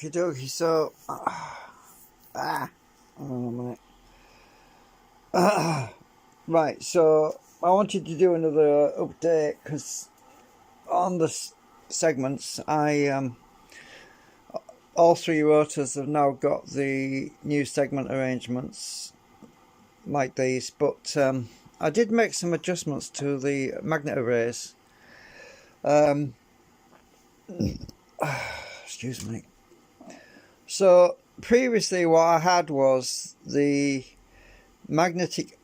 Okie dokie, so hold on a minute. Right, so I wanted to do another update because on the segments all three rotors have now got the new segment arrangements like these, but I did make some adjustments to the magnet arrays. Excuse me. So previously what I had was the magnetic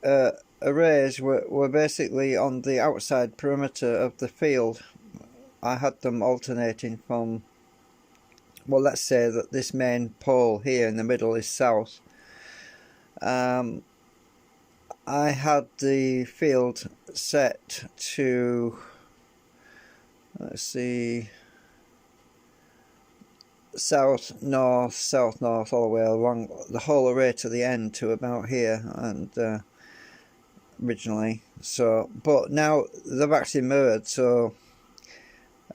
arrays were basically on the outside perimeter of the field. I had them alternating from, well, let's say that this main pole here in the middle is south. I had the field set to, let's see, south north all the way along the whole array to the end to about here, and originally, so but now they've actually mirrored, so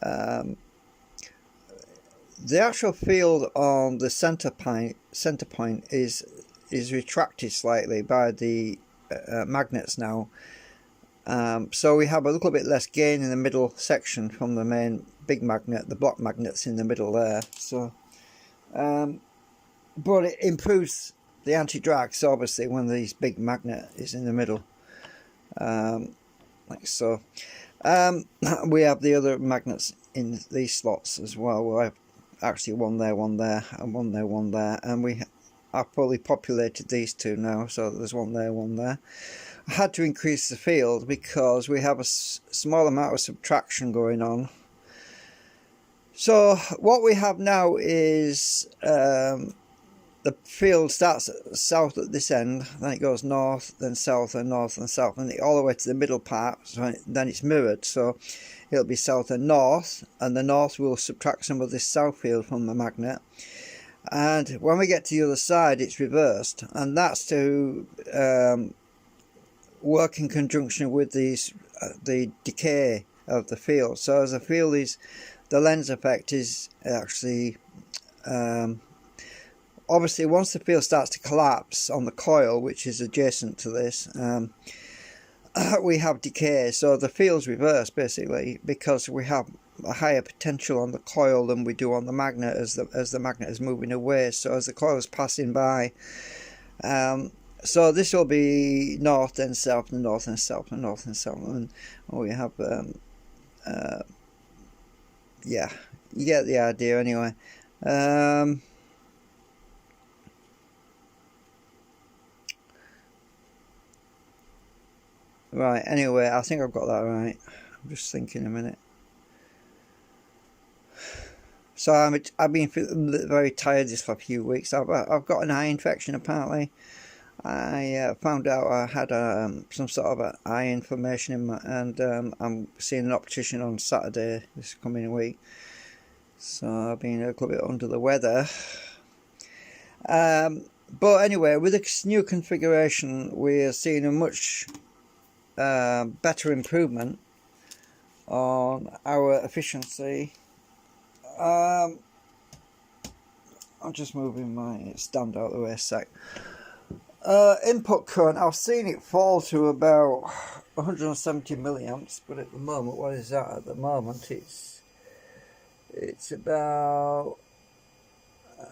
the actual field on the center point is retracted slightly by the magnets now, so we have a little bit less gain in the middle section from the main big magnet, the block magnets in the middle there. So but it improves the anti-drag, so obviously when this big magnet is in the middle, like so. We have the other magnets in these slots as well. We have actually one there, and one there, and we have fully populated these two now, so there's one there. I had to increase the field because we have a small amount of subtraction going on. So what we have now is the field starts south at this end, then it goes north, then south, and north and south, and all the way to the middle part, so then it's mirrored, so it'll be south and the north will subtract some of this south field from the magnet, and when we get to the other side it's reversed, and that's to work in conjunction with these the decay of the field. So as the field is, the lens effect is actually obviously once the field starts to collapse on the coil, which is adjacent to this, we have decay, so the field's reversed basically, because we have a higher potential on the coil than we do on the magnet as the magnet is moving away. So as the coil is passing by, so this will be north and south and north and south and north and south, and we have yeah, you get the idea anyway. Right, anyway, I think I've got that right. I'm just thinking a minute. So I've been feeling very tired this for a few weeks. I've got an eye infection apparently. I found out I had some sort of eye inflammation in my, and I'm seeing an optician on Saturday this coming week. So I've been a little bit under the weather. But anyway, with this new configuration, we're seeing a much better improvement on our efficiency. I'm just moving my stand out of the way a sec. Input current, I've seen it fall to about 170 milliamps, but at the moment, what is that at the moment? It's about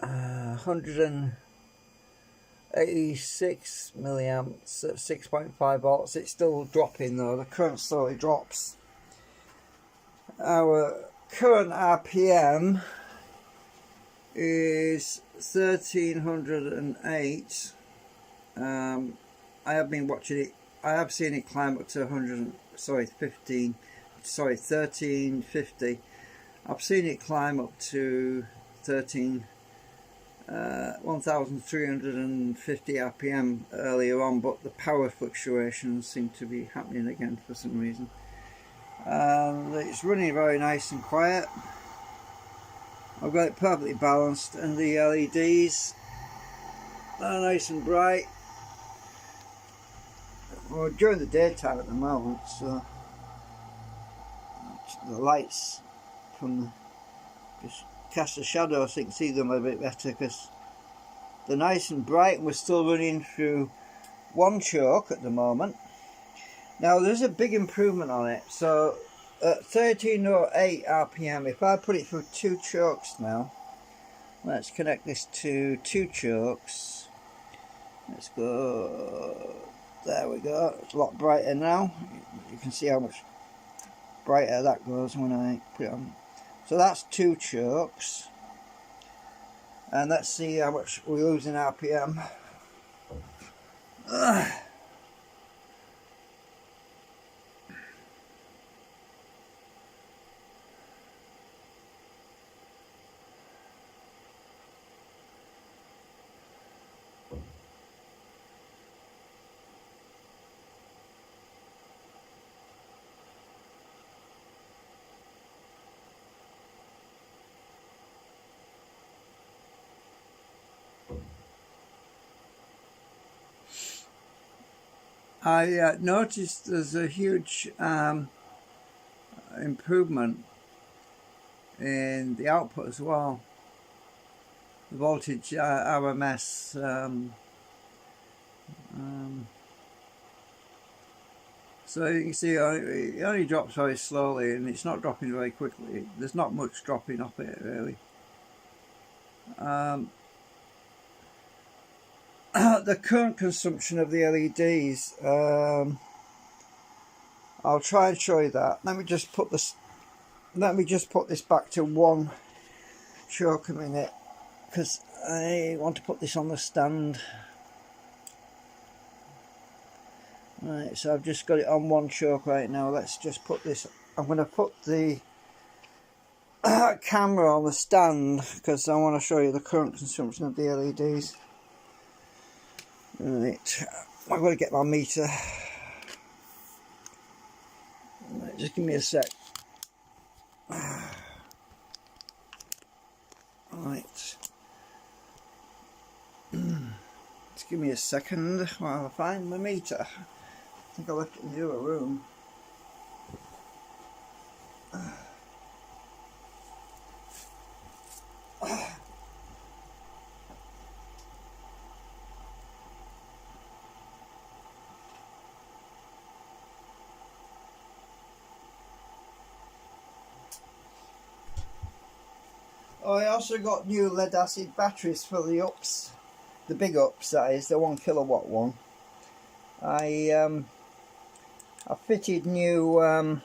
186 milliamps at 6.5 volts. It's still dropping though, the current slowly drops. Our current RPM is 1308. I have been watching it. I have seen it climb up to 1350. I've seen it climb up to 1350 RPM earlier on, but the power fluctuations seem to be happening again for some reason. It's running very nice and quiet. I've got it perfectly balanced, and the LEDs are nice and bright. Well, during the daytime at the moment, so the lights from just cast a shadow so you can see them a bit better, because they're nice and bright, and we're still running through one choke at the moment. Now there's a big improvement on it. So at 1308 RPM, if I put it through 2 chokes now, let's connect this to 2 chokes. Let's go, there we go, it's a lot brighter now. You can see how much brighter that goes when I put it on. So that's 2 chokes, and let's see how much we lose in RPM. I noticed there's a huge improvement in the output as well. The voltage RMS so you can see it only drops very slowly, and it's not dropping very quickly. There's not much dropping off it really. The current consumption of the LEDs, I'll try and show you that. Let me just put this back to 1 choke a minute, because I want to put this on the stand. Right, so I've just got it on 1 choke right now. Let's just put this, I'm going to put the camera on the stand because I want to show you the current consumption of the LEDs. Right, I've got to get my meter. Right, just give me a sec. Right. Just give me a second while I find my meter. I think I left it in the other room. Oh, I also got new lead acid batteries for the ups, the big ups, that is, the 1 kilowatt one. I fitted new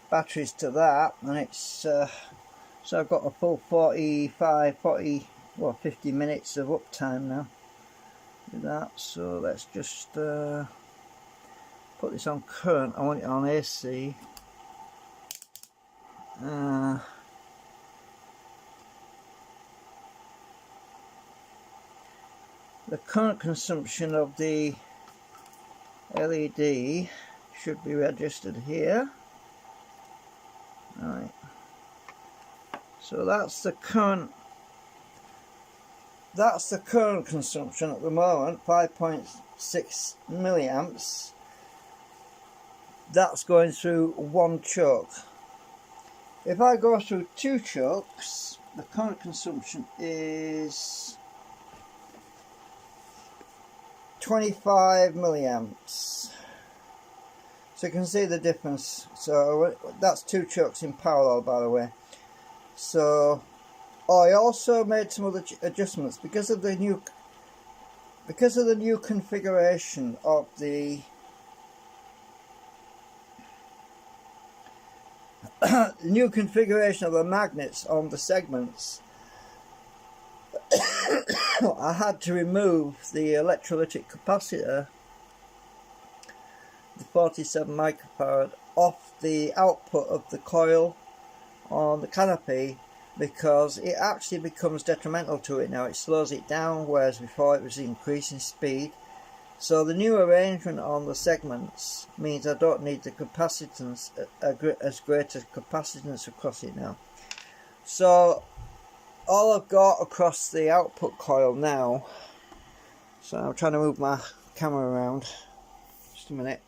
batteries to that, and it's so I've got a full 50 minutes of uptime now with that. So let's just put this on current. I want it on AC. The current consumption of the LED should be registered here. Right. So that's the current consumption at the moment, 5.6 milliamps. That's going through 1 choke. If I go through 2 chokes, the current consumption is 25 milliamps. So you can see the difference. So that's 2 chokes in parallel, by the way. So I also made some other adjustments because of the new configuration of the new configuration of the magnets on the segments. I had to remove the electrolytic capacitor, the 47 microfarad, off the output of the coil on the canopy, because it actually becomes detrimental to it now. It slows it down, whereas before it was increasing speed. So the new arrangement on the segments means I don't need the capacitance, as great as capacitance across it now. So all I've got across the output coil now, so I'm trying to move my camera around, just a minute.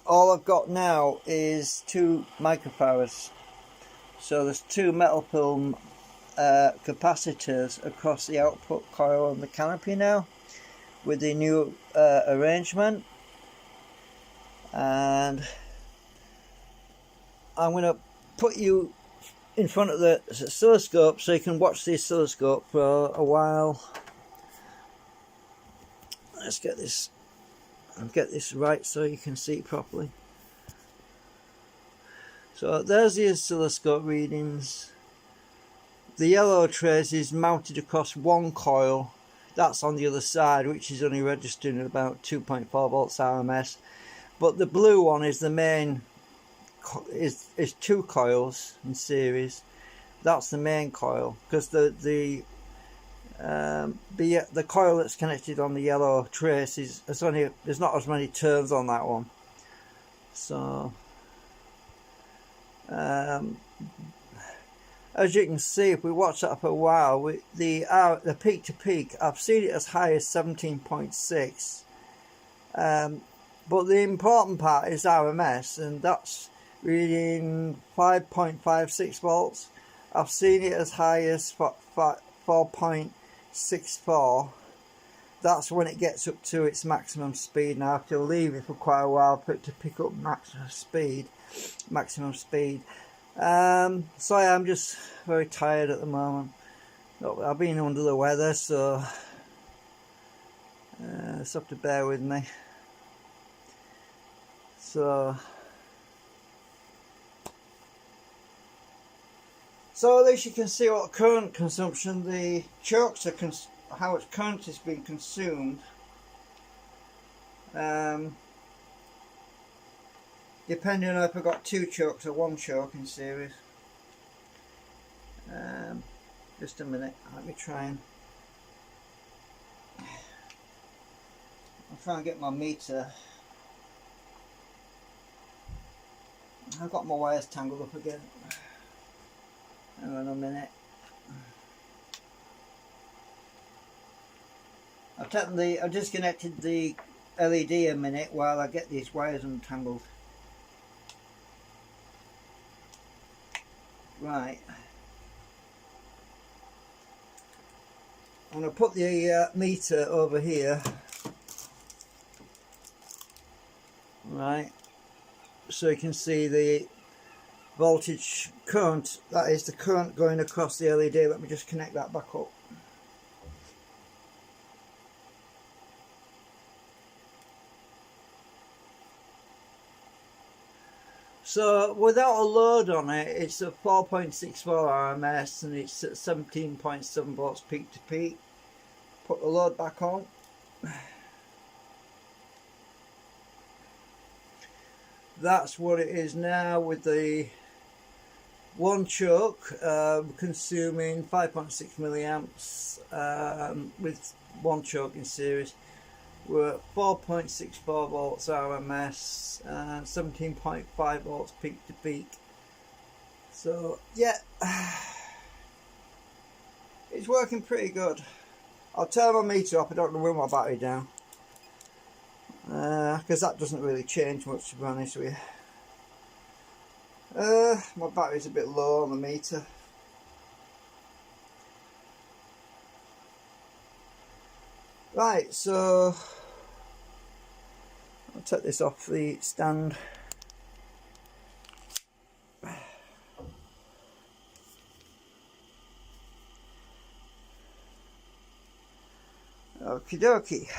All I've got now is 2 microfarads So there's two metal film capacitors across the output coil and the canopy now with the new arrangement. And I'm going to put you in front of the oscilloscope so you can watch the oscilloscope for a while. Let's get this right so you can see it properly. So there's the oscilloscope readings. The yellow trace is mounted across one coil. That's on the other side, which is only registering at about 2.4 volts RMS. But the blue one is the main, is two coils in series. That's the main coil, because the coil that's connected on the yellow trace there's not as many turns on that one. So as you can see, if we watch that for a while, the peak to peak, I've seen it as high as 17.6. But the important part is RMS, and that's reading 5.56 volts. I've seen it as high as 4.64. That's when it gets up to its maximum speed. Now I have to leave it for quite a while for it to pick up maximum speed. So yeah, I'm just very tired at the moment. I've been under the weather, so just have to bear with me. So at least you can see what current consumption the chokes are, how much current is being consumed. Depending on if I've got two chokes or one choke in series. Just a minute, let me try and get my meter. I've got my wires tangled up again. Hang on a minute. I've disconnected the LED a minute while I get these wires untangled. Right. I'm going to put the meter over here. Right. So you can see the voltage current, that is the current going across the LED. Let me just connect that back up. So without a load on it, it's a 4.64 RMS and it's at 17.7 volts peak to peak. Put the load back on. That's what it is now with the one choke consuming 5.6 milliamps with one choke in series. We're at 4.64 volts RMS and 17.5 volts peak to peak. So yeah, it's working pretty good. I'll turn my meter off. I don't know my battery down because that doesn't really change much, to be honest with you. My battery's a bit low on the meter. Right, so I'll take this off the stand. Okie dokie.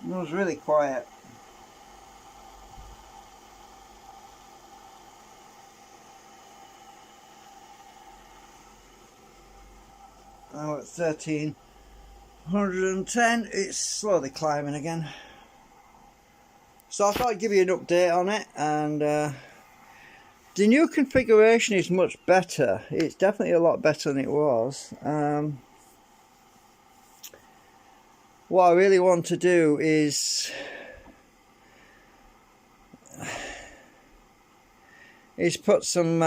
It was really quiet. Now at 1310, it's slowly climbing again. So I thought I'd give you an update on it, and the new configuration is much better. It's definitely a lot better than it was. What I really want to do is put some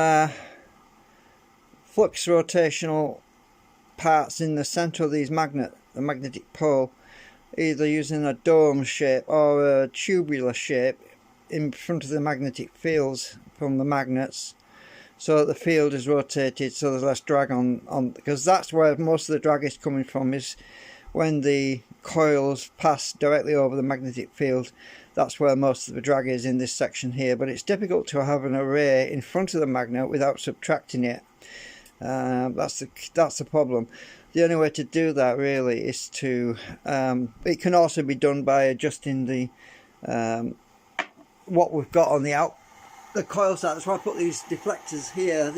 flux rotational parts in the center of these the magnetic pole, either using a dome shape or a tubular shape in front of the magnetic fields from the magnets, so that the field is rotated so there's less drag on, because that's where most of the drag is coming from, is when the coils pass directly over the magnetic field. That's where most of the drag is in this section here, but it's difficult to have an array in front of the magnet without subtracting it. That's the problem. The only way to do that really is to it can also be done by adjusting the what we've got on the coil side. That's why I put these deflectors here.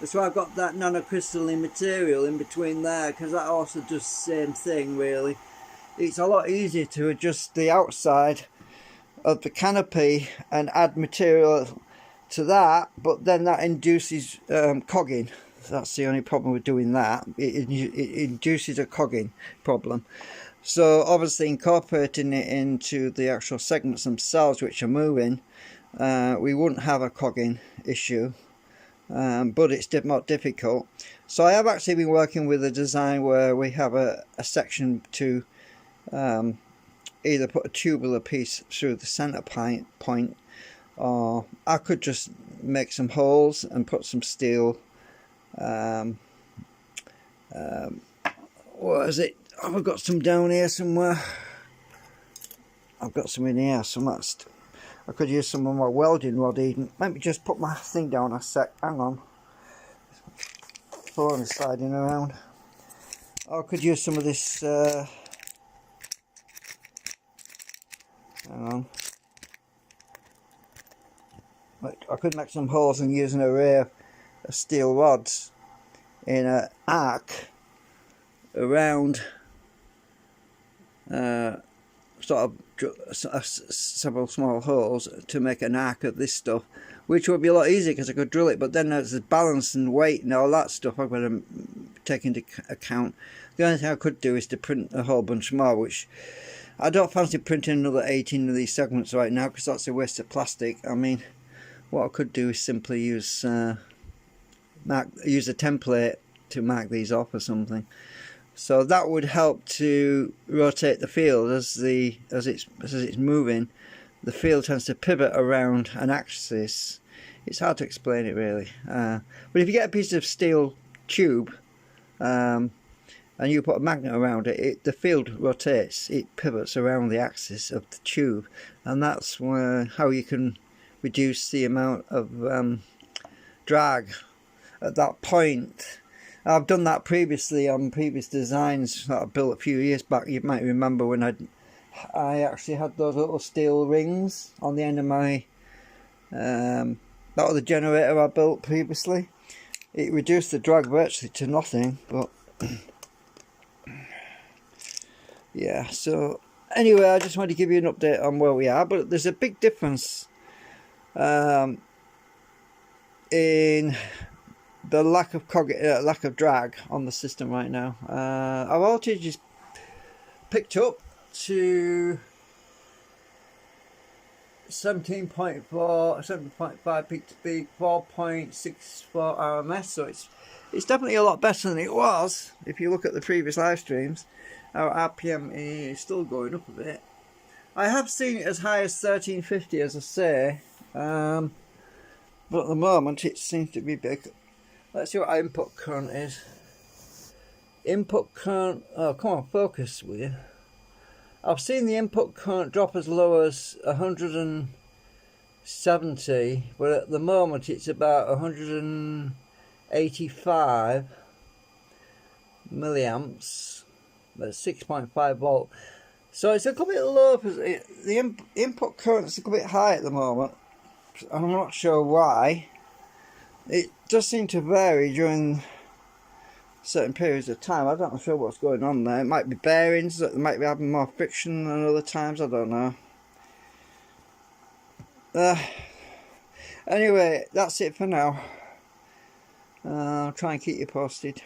That's why I've got that nanocrystalline material in between there, because that also does the same thing really. It's a lot easier to adjust the outside of the canopy and add material to that, but then that induces cogging. That's the only problem with doing that. It induces a cogging problem. So obviously incorporating it into the actual segments themselves, which are moving, we wouldn't have a cogging issue, but it's more difficult. So I have actually been working with a design where we have a section to either put a tubular piece through the center point, or I could just make some holes and put some steel, what is it? Oh, I've got some down here somewhere. I've got some in here, so I could use some of my welding rod even. Let me just put my thing down a sec, hang on. Phone is sliding around. I could use some of this, hang on. I could make some holes and use an array of steel rods in an arc around sort of several small holes to make an arc of this stuff, which would be a lot easier because I could drill it, but then there's the balance and weight and all that stuff I've got to take into account. The only thing I could do is to print a whole bunch more, which I don't fancy printing another 18 of these segments right now because that's a waste of plastic. I mean, what I could do is simply use a template to mark these off or something. So that would help to rotate the field as it's moving. The field tends to pivot around an axis. It's hard to explain it really. But if you get a piece of steel tube and you put a magnet around it, the field rotates. It pivots around the axis of the tube, and that's how you can reduce the amount of drag at that point. I've done that previously on previous designs that I built a few years back. You might remember when I actually had those little steel rings on the end of my that was the generator I built previously. It reduced the drag virtually to nothing, but yeah. So anyway, I just wanted to give you an update on where we are, but there's a big difference in the lack of drag on the system right now. Our voltage is picked up to 17.4, 7.5 peak to peak, 4.64 RMS. So it's definitely a lot better than it was. If you look at the previous live streams, our RPM is still going up a bit. I have seen it as high as 1350, as I say, but at the moment it seems to be big. Let's see what our input current is. Input current, oh come on, focus will you. I've seen the input current drop as low as 170, but at the moment it's about 185 milliamps, that's 6.5 volt. So it's a little bit low, the input current is a little bit high at the moment. I'm not sure why. It does seem to vary during certain periods of time. I'm not sure what's going on there. It might be bearings that might be having more friction than other times. I don't know. Anyway, that's it for now. I'll try and keep you posted.